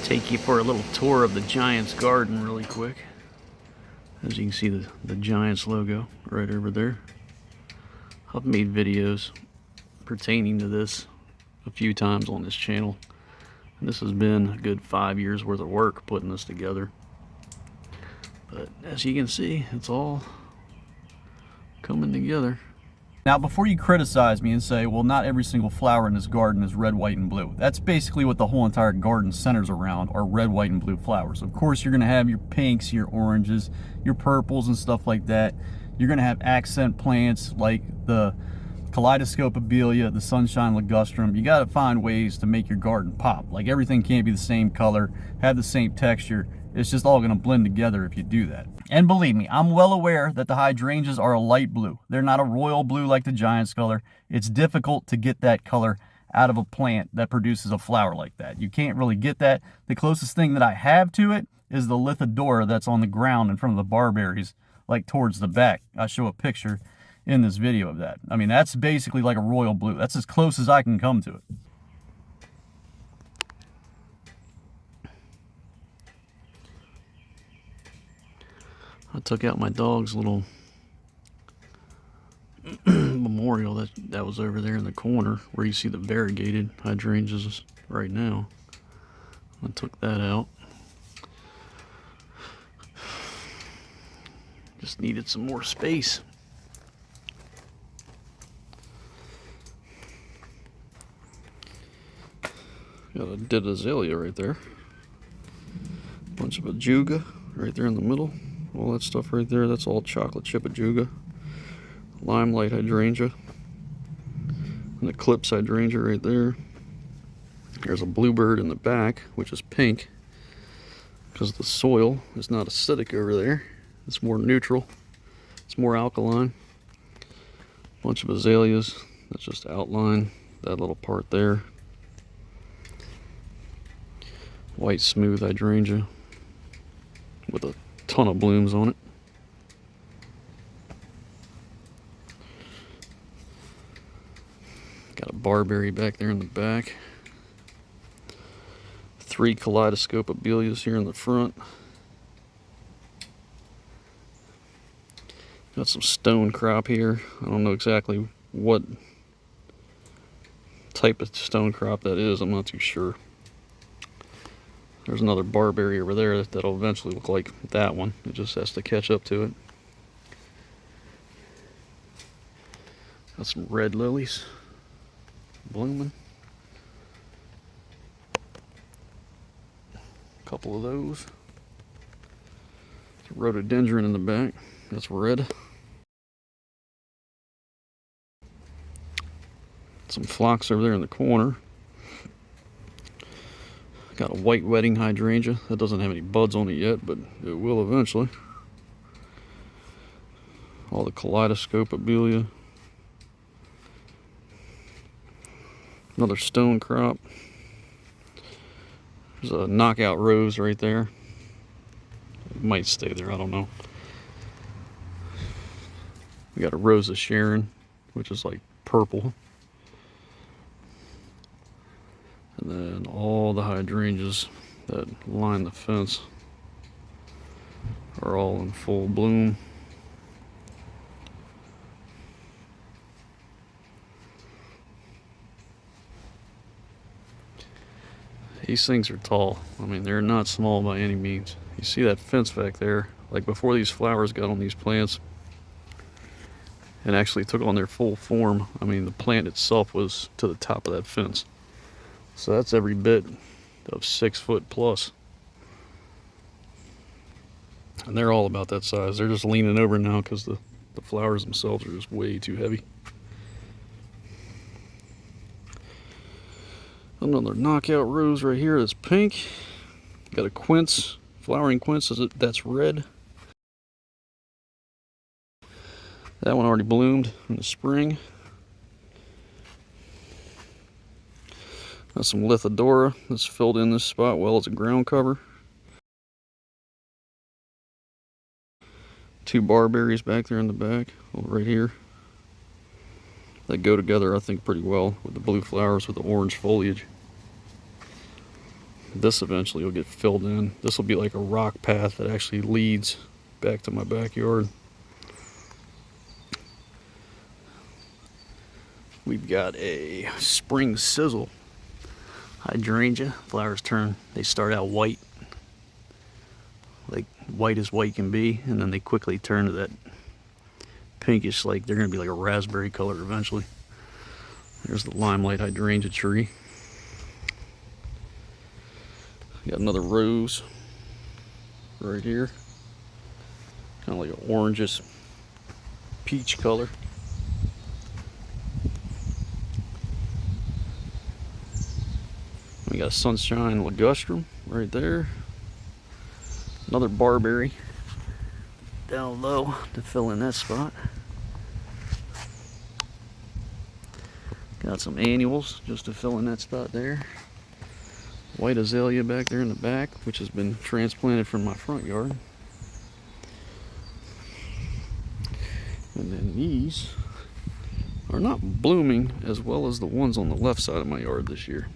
Take you for a little tour of the Giants garden really quick. As you can see the Giants logo right over there. I've made videos pertaining to this a few times on this channel. And this has been a good 5 years worth of work putting this together. But as you can see, it's all coming together. Now, before you criticize me and say, well, not every single flower in this garden is red, white, and blue. That's basically what the whole entire garden centers around, are red, white, and blue flowers. Of course, you're going to have your pinks, your oranges, your purples, and stuff like that. You're going to have accent plants like the kaleidoscopeabelia, the sunshine ligustrum. You got to find ways to make your garden pop. Like, everything can't be the same color, have the same texture. It's just all going to blend together if you do that. And believe me, I'm well aware that the hydrangeas are a light blue. They're not a royal blue like the Giants color. It's difficult to get that color out of a plant that produces a flower like that. You can't really get that. The closest thing that I have to it is the Lithidora that's on the ground in front of the barberries, like towards the back. I show a picture in this video of that. I mean, that's basically like a royal blue. That's as close as I can come to it. I took out my dog's little memorial that was over there in the corner where you see the variegated hydrangeas right now. I took that out. Just needed some more space. Got a dead azalea right there. Bunch of ajuga right there in the middle. All that stuff right there, that's all chocolate chip ajuga. Limelight hydrangea. An eclipse hydrangea right there. There's a bluebird in the back, which is pink, because the soil is not acidic over there. It's more neutral. It's more alkaline. Bunch of azaleas. That's just outline. That little part there. White smooth hydrangea with a ton of blooms on it. Got a barberry back there in the back. 3 kaleidoscopeabelias here in the front. Got some stone crop here. I don't know exactly what type of stone crop that is. I'm not too sure. There's another barberry over there that'll eventually look like that one. It just has to catch up to it. Got some red lilies blooming. A couple of those. There's a rhododendron in the back. That's red. Some phlox over there in the corner. Got a white wedding hydrangea that doesn't have any buds on it yet, but it will eventually. All the kaleidoscopeabelia. Another stone crop. There's a knockout rose right there. It might stay there, I don't know. We got a Rose of Sharon, which is like purple. And then all the hydrangeas that line the fence are all in full bloom. These things are tall. I mean, they're not small by any means. You see that fence back there? Like, before these flowers got on these plants and actually took on their full form, I mean, the plant itself was to the top of that fence. So that's every bit of 6 foot plus. And they're all about that size. They're just leaning over now because the flowers themselves are just way too heavy. Another knockout rose right here that's pink. Got a quince, flowering quince that's red. That one already bloomed in the spring. Got some Lithidora that's filled in this spot well as a ground cover. 2 barberries back there in the back, right here. They go together, I think, pretty well with the blue flowers with the orange foliage. This eventually will get filled in. This will be like a rock path that actually leads back to my backyard. We've got a spring sizzle hydrangea. Flowers they start out white, like white as white can be, and then they quickly turn to that pinkish, like they're gonna be like a raspberry color eventually. There's the limelight hydrangea tree. Got another rose right here, kind of like an orangish peach color. We got a sunshine ligustrum right there. Another barberry down low to fill in that spot. Got some annuals just to fill in that spot there. White azalea back there in the back, which has been transplanted from my front yard. And then these are not blooming as well as the ones on the left side of my yard this year.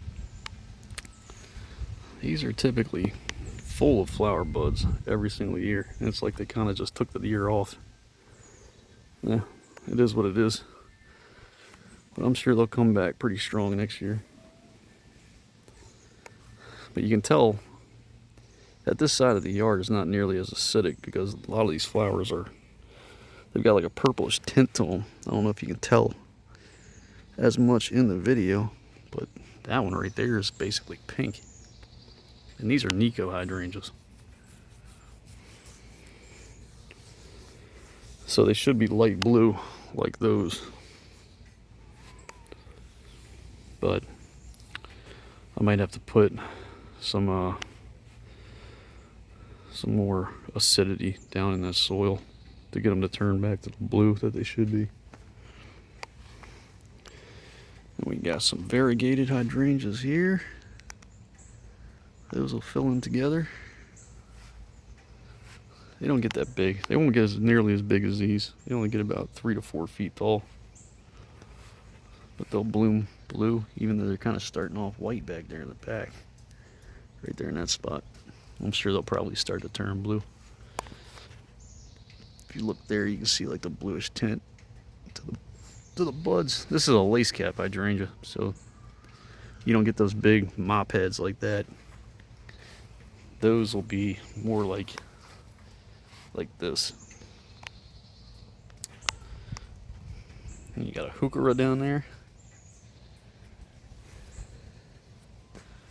These are typically full of flower buds every single year. And it's like they kind of just took the year off. Yeah, it is what it is. But I'm sure they'll come back pretty strong next year. But you can tell that this side of the yard is not nearly as acidic because a lot of these flowers they've got like a purplish tint to them. I don't know if you can tell as much in the video, but that one right there is basically pink. And these are Nico hydrangeas. So they should be light blue like those. But I might have to put some more acidity down in that soil to get them to turn back to the blue that they should be. And we got some variegated hydrangeas here. Those will fill in together. They don't get that big. They won't get nearly as big as these. They only get about 3 to 4 feet tall. But they'll bloom blue, even though they're kind of starting off white back there in the back. Right there in that spot. I'm sure they'll probably start to turn blue. If you look there, you can see like the bluish tint to the buds. This is a lace cap hydrangea, so you don't get those big mop heads like that. Those will be more like this. And you got a heuchera down there,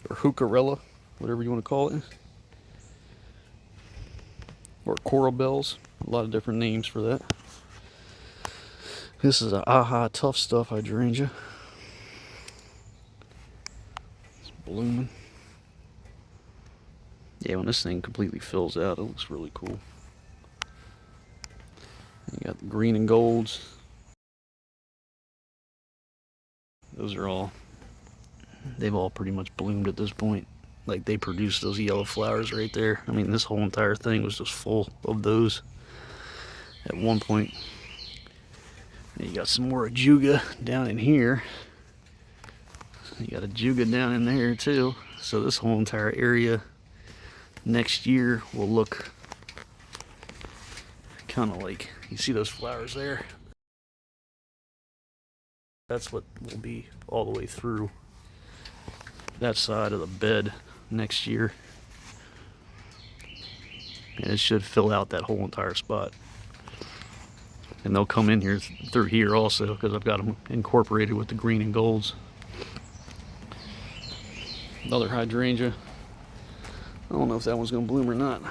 or heucherella, whatever you want to call it, or coral bells. A lot of different names for that. This is an Aha Tough Stuff hydrangea. It's blooming. Yeah, when this thing completely fills out, it looks really cool. You got the green and golds. Those are all, they've all pretty much bloomed at this point. Like they produced those yellow flowers right there. I mean, this whole entire thing was just full of those at one point. And you got some more ajuga down in here. You got ajuga down in there too. So this whole entire area next year will look kind of like, you see those flowers there? That's what will be all the way through that side of the bed next year. And it should fill out that whole entire spot. And they'll come in here through here also because I've got them incorporated with the green and golds. Another hydrangea. I don't know if that one's going to bloom or not.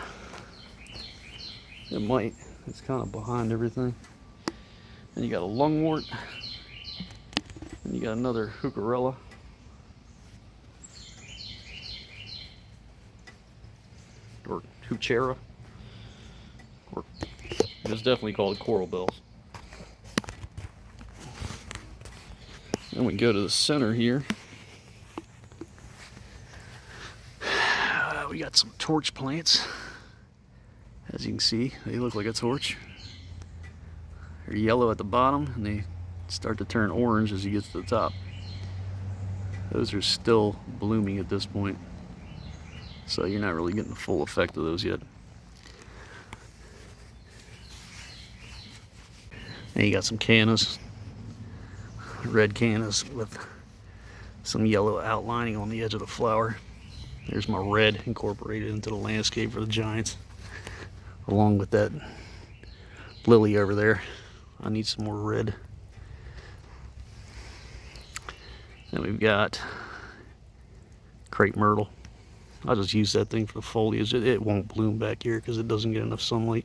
It might. It's kind of behind everything. And you got a lungwort. And you got another heucherella. Or heuchera. Or it's definitely called coral bells. Then we go to the center here. We got some torch plants. As you can see, they look like a torch. They're yellow at the bottom and they start to turn orange as you get to the top. Those are still blooming at this point. So you're not really getting the full effect of those yet. And you got some cannas, red cannas with some yellow outlining on the edge of the flower. There's my red incorporated into the landscape for the giants, along with that lily over there. I need some more red. Then we've got crepe myrtle. I'll just use that thing for the foliage. It won't bloom back here because it doesn't get enough sunlight.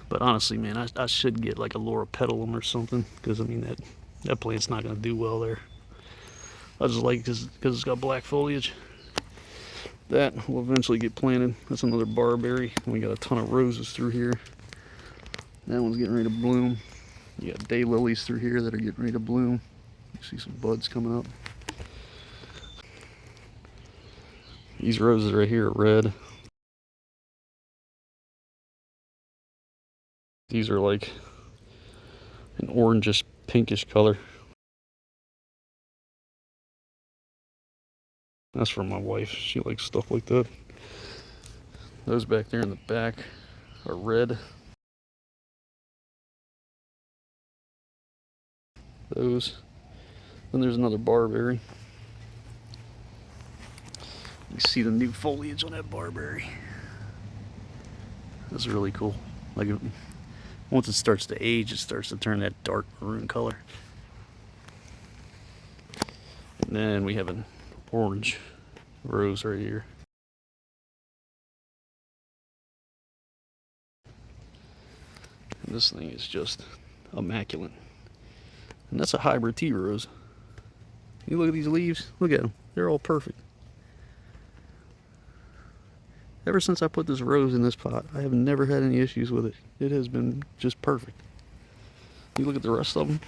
But honestly, man, I should get like a loropetalum or something, because I mean that plant's not going to do well there. I just like it because it's got black foliage. That will eventually get planted. That's another barberry. And we got a ton of roses through here. That one's getting ready to bloom. You got daylilies through here that are getting ready to bloom. You see some buds coming up. These roses right here are red. These are like an orangish pinkish color. That's for my wife. She likes stuff like that. Those back there in the back are red. Those. Then there's another barberry. You see the new foliage on that barberry. That's really cool. Like once it starts to age, it starts to turn that dark maroon color. And then we have an orange rose right here. And this thing is just immaculate. And that's a hybrid tea rose. You look at these leaves, look at them. They're all perfect. Ever since I put this rose in this pot, I have never had any issues with it. It has been just perfect. You look at the rest of them.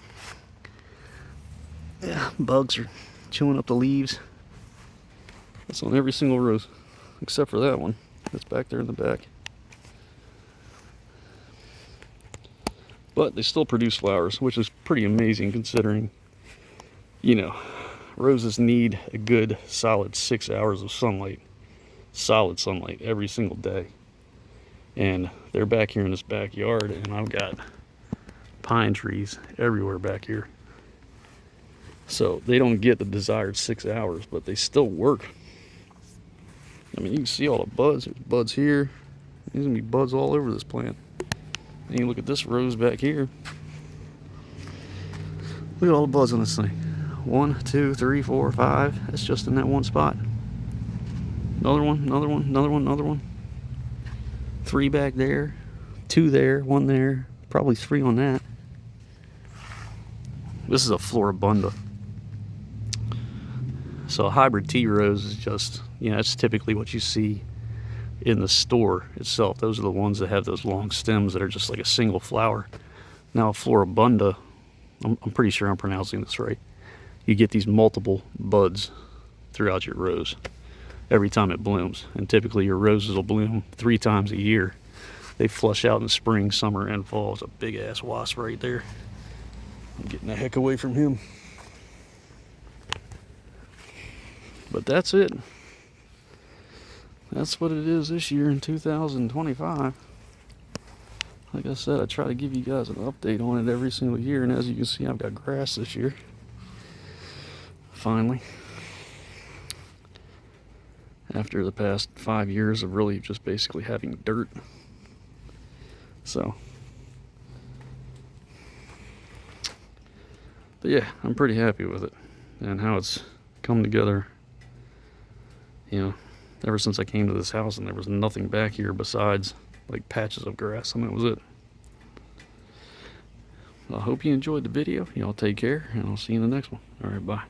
Yeah, bugs are chewing up the leaves. That's on every single rose, except for that one that's back there in the back. But they still produce flowers, which is pretty amazing considering, you know, roses need a good solid 6 hours of sunlight. Solid sunlight every single day. And they're back here in this backyard, and I've got pine trees everywhere back here. So they don't get the desired 6 hours, but they still work. I mean, you can see all the buds. There's buds here. There's gonna be buds all over this plant. And you look at this rose back here. Look at all the buds on this thing. 1, 2, 3, 4, 5. That's just in that one spot. Another one, another one, another one, another one. 3 back there, 2 there, 1 there, probably 3 on that. This is a Floribunda. So a hybrid tea rose is just, you know, it's typically what you see in the store itself. Those are the ones that have those long stems that are just like a single flower. Now a Floribunda, I'm pretty sure I'm pronouncing this right. You get these multiple buds throughout your rose every time it blooms, and typically your roses will bloom 3 times a year. They flush out in spring, summer, and fall. It's a big ass wasp right there. I'm getting the heck away from him. But that's it. That's what it is this year in 2025. Like I said, I try to give you guys an update on it every single year, and as you can see, I've got grass this year. Finally. After the past 5 years of really just basically having dirt. So, but yeah, I'm pretty happy with it and how it's come together. You know, ever since I came to this house and there was nothing back here besides like patches of grass, and that was it. I hope you enjoyed the video. Y'all take care, and I'll see you in the next one. All right, bye.